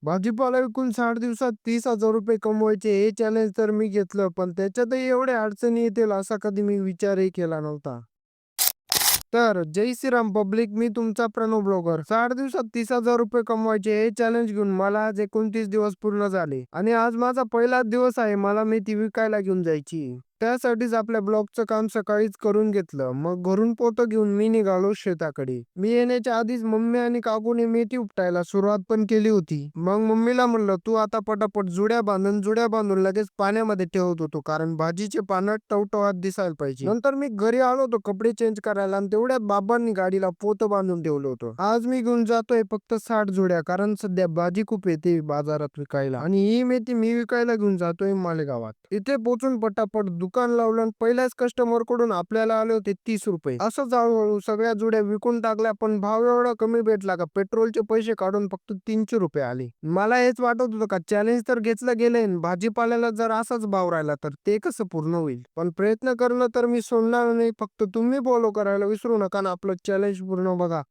भाजीपाला विकून 60 दिवसात ₹30,000 कमवायचे हे चॅलेंज तर मी घेतलं, पण त्याच्यातही एवढ्या अडचणी येतील असा कधी मी विचारही केला नव्हता. तर जय श्रीराम पब्लिक, मी तुमचा प्रणव ब्लॉगर. 60 दिवसात ₹30,000 कमवायचे हे चॅलेंज घेऊन मला आज 29 दिवस पूर्ण झाले आणि आज माझा पहिलाच दिवस आहे. मला मेथी विकायला घेऊन जायची. त्यासाठीच आपल्या ब्लॉगचं काम सकाळीच करून घेतलं. मग घरून पोतं घेऊन मी निघालो शेताकडे. मी येण्याच्या आधीच मम्मी आणि काकूने मेथी उपटायला सुरुवात पण केली होती. मग मम्मीला म्हणलं, तू आता पटापट जुड्या बांधून लगेच पाण्यामध्ये ठेवत होतो, कारण भाजीचे पानं टवटवात दिसायला पाहिजे. नंतर मी घरी आलो होतो कपडे चेंज करायला आणि तेवढ्यात बाबांनी गाडीला पोतं बांधून ठेवलं होतं. आज मी घेऊन जातोय फक्त 60 जुड्या, कारण सध्या भाजी खूप येते बाजारात विकायला आणि ही मेथी मी विकायला घेऊन जातोय मालेगावात. इथे पोहोचून पटापट दुकान लावलं आणि पहिल्याच कस्टमर कडून आपल्याला आले होते ₹30. असंच हळूहळू सगळ्या जुड्या विकून टाकल्या, पण भाव एवढा कमी भेटला का पेट्रोलचे पैसे काढून फक्त ₹300 आले. मला हेच वाटत होतं का चॅलेंज तर घेतलं गेलंय, भाजीपाल्याला जर असाच भाव राहिला तर ते कसं पूर्ण होईल. पण प्रयत्न करणं तर मी सोडणार नाही. फक्त तुम्ही फॉलो करायला विसरू नका आणि आपलं चॅलेंज पूर्ण बघा.